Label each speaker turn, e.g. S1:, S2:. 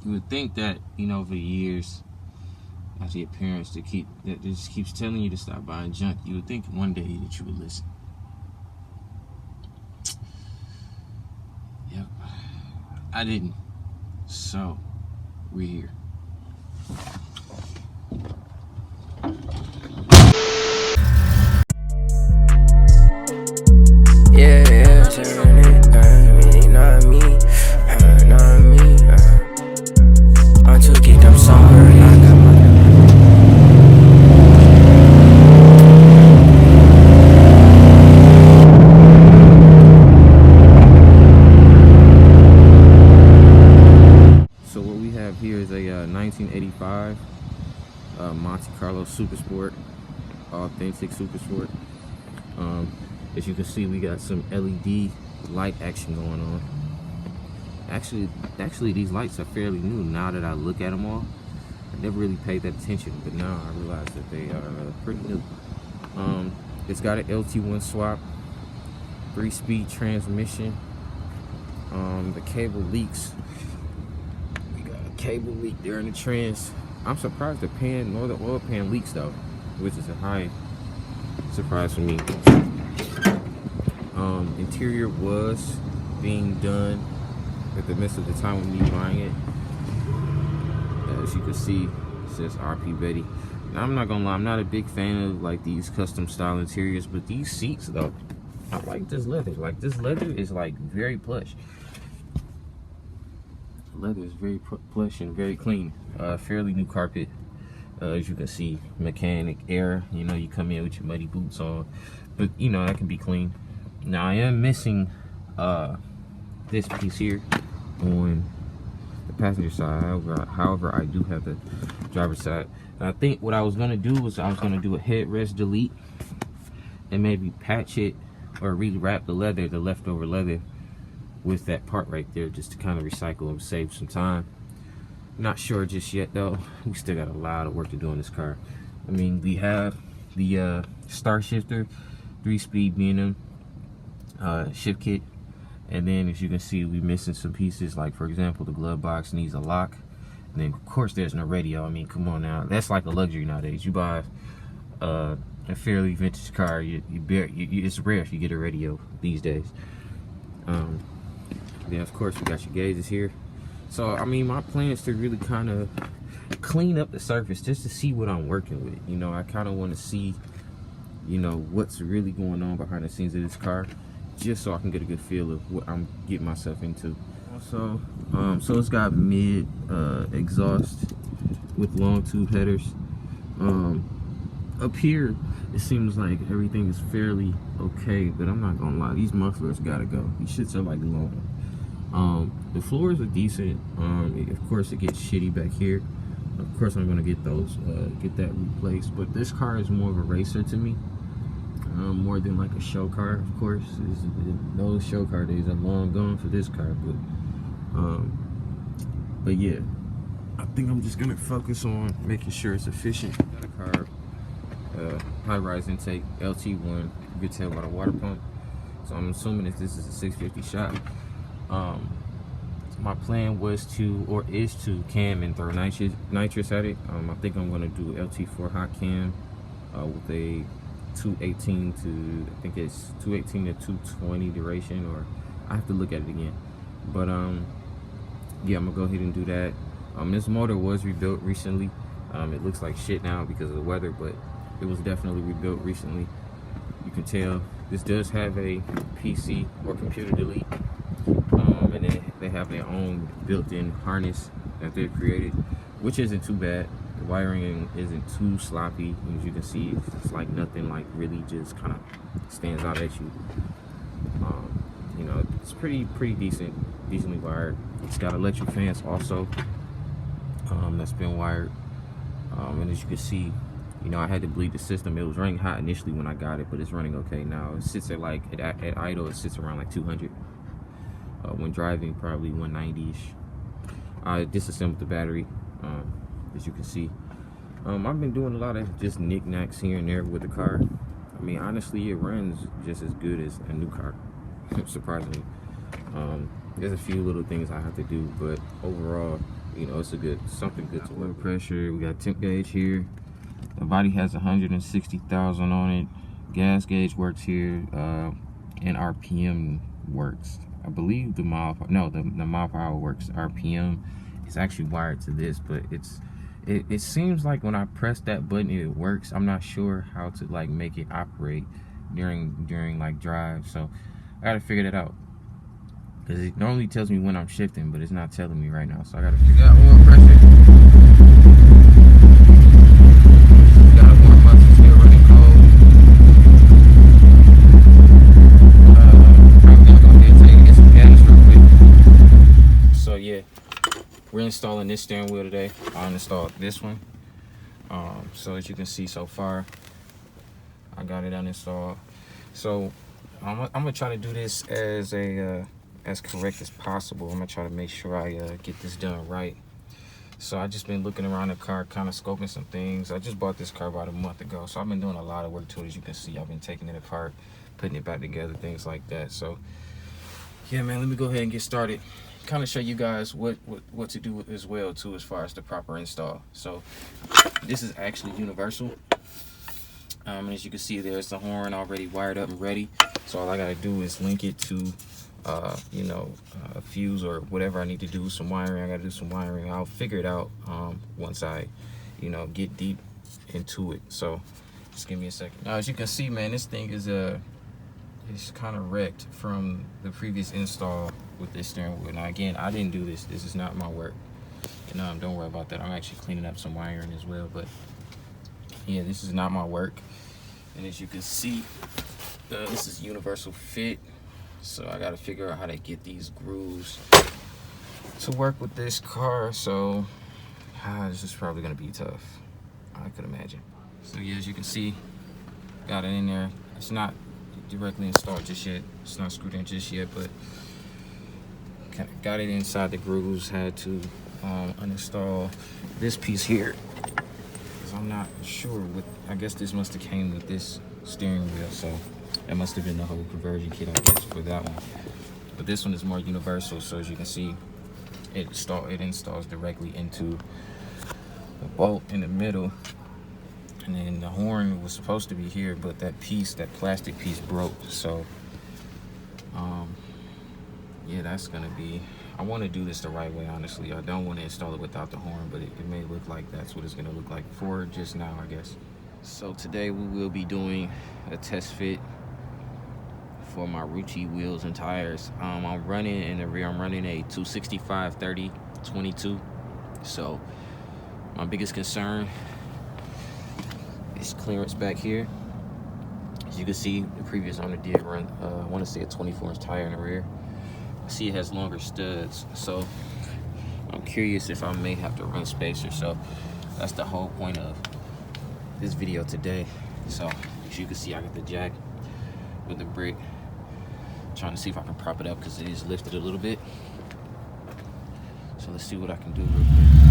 S1: You would think that, you know, over the years, as your parents that just keeps telling you to stop buying junk, you would think one day that you would listen. Yep, I didn't. So we're here.
S2: Yeah, turn it, really not me, not me. I'm too geeked, I'm sorry. I got my.
S1: So what we have here is a 1985 Monte Carlo Super Sport, authentic Super Sport. As you can see, we got some LED light action going on. Actually, these lights are fairly new. Now that I look at them all, I never really paid that attention, but now I realize that they are pretty new. It's got an LT1 swap, 3-speed transmission. The cable leaks. We got a cable leak there in the trans. I'm surprised the pan nor the oil pan leaks though, which is a high surprise for me. Interior was being done at the midst of the time of me buying it. As you can see, it says RP Betty. Now, I'm not gonna lie, I'm not a big fan of like these custom style interiors, but these seats though, I like this leather. Like this leather is like very plush. The leather is very plush and very clean. Fairly new carpet. As you can see, mechanic air. You know, you come in with your muddy boots on, but you know that can be clean. Now I am missing this piece here on the passenger side. However, I do have the driver's side. And I think what I was gonna do was I was gonna do a headrest delete and maybe patch it or rewrap the leftover leather with that part right there, just to kind of recycle and save some time. Not sure just yet though. We still got a lot of work to do on this car. I mean, we have the star shifter, 3-speed B&M shift kit, and then as you can see, we missing some pieces. Like for example, the glove box needs a lock, and then of course there's no radio. I mean, come on now, that's like a luxury nowadays. You buy a fairly vintage car, it's rare if you get a radio these days. Then of course we got your gauges here. So I mean, my plan is to really kind of clean up the surface just to see what I'm working with. You know, I kind of want to see, you know, what's really going on behind the scenes of this car, just so I can get a good feel of what I'm getting myself into. Also, so it's got mid exhaust with long tube headers. Up here, it seems like everything is fairly okay, but I'm not gonna lie, these mufflers gotta go. These shits are like long. The floors are decent. Of course, it gets shitty back here. Of course, I'm gonna get those, get that replaced. But this car is more of a racer to me, more than like a show car. Of course, those show car days are long gone for this car. But yeah, I think I'm just gonna focus on making sure it's efficient. Got a car, high rise intake, LT1. You can tell by the water pump. So I'm assuming that this is a 650 shop. My plan was to, or is to, cam and throw nitrous at it. I think I'm gonna do LT4 hot cam with a 218 to, I think it's 218 to 220 duration, or I have to look at it again. But yeah, I'm gonna go ahead and do that. This motor was rebuilt recently. It looks like shit now because of the weather, but it was definitely rebuilt recently. You can tell this does have a PC or computer delete. And then they have their own built-in harness that they've created, which isn't too bad. The wiring isn't too sloppy. As you can see, it's like nothing like really just kind of stands out at you. You know, it's pretty decently wired. It's got electric fans also, that's been wired. And as you can see, you know, I had to bleed the system. It was running hot initially when I got it, but it's running okay now. It sits at like, at idle, it sits around like 200. When driving, probably 190-ish. I disassembled the battery, as you can see. I've been doing a lot of just knickknacks here and there with the car. I mean, honestly, it runs just as good as a new car, surprisingly. There's a few little things I have to do, but overall, you know, it's a good, something good to work. Pressure, we got temp gauge here. The body has 160,000 on it. Gas gauge works here, and RPM works. I believe the mile per hour works. RPM is actually wired to this, but it seems like when I press that button it works. I'm not sure how to like make it operate during like drive, so I gotta figure that out, because it normally tells me when I'm shifting, but it's not telling me right now, so I gotta figure out oil pressure. Gotta warm up, it's still running cold. Probably gonna go ahead and take and get some gas real quick. So yeah, we're installing this steering wheel today. I installed this one. So as you can see so far, I got it uninstalled. So I'm gonna try to do this as correct as possible. I'm gonna try to make sure I get this done right. So I just been looking around the car, kind of scoping some things. I just bought this car about a month ago, so I've been doing a lot of work to it. As you can see, I've been taking it apart, putting it back together, things like that. So yeah, man, let me go ahead and get started. Kind of show you guys what to do as well too, as far as the proper install. So this is actually universal. And as you can see, there's the horn already wired up and ready. So all I gotta do is link it to a fuse or whatever I need to do. Some wiring, I gotta do some wiring. I'll figure it out once I get deep into it. So just give me a second. Now as you can see, man, this thing is it's kind of wrecked from the previous install with this steering wheel. Now again, I didn't do this. This is not my work. Don't worry about that. I'm actually cleaning up some wiring as well, but yeah, this is not my work. And as you can see, this is universal fit. So I gotta figure out how to get these grooves to work with this car. So this is probably gonna be tough, I could imagine. So yeah, as you can see, got it in there. It's not directly installed just yet. It's not screwed in just yet, but got it inside the grooves. Had to uninstall this piece here, because I'm not sure I guess this must have came with this steering wheel, so that must have been the whole conversion kit, I guess, for that one. But this one is more universal, so as you can see, it installs directly into the bolt in the middle. And then the horn was supposed to be here, but that plastic piece broke. So yeah, that's gonna be, I want to do this the right way, honestly. I don't want to install it without the horn, but it may look like that's what it's gonna look like for just now, I guess. So today we will be doing a test fit for my Rucci wheels and tires. I'm running in the rear, I'm running a 265/30/22. So my biggest concern is clearance back here. As you can see, the previous owner did run, I want to say a 24-inch tire in the rear. I see it has longer studs, so I'm curious if I may have to run spacers. So that's the whole point of this video today. So as you can see, I got the jack with the brick, trying to see if I can prop it up because it is lifted a little bit. So let's see what I can do real quick.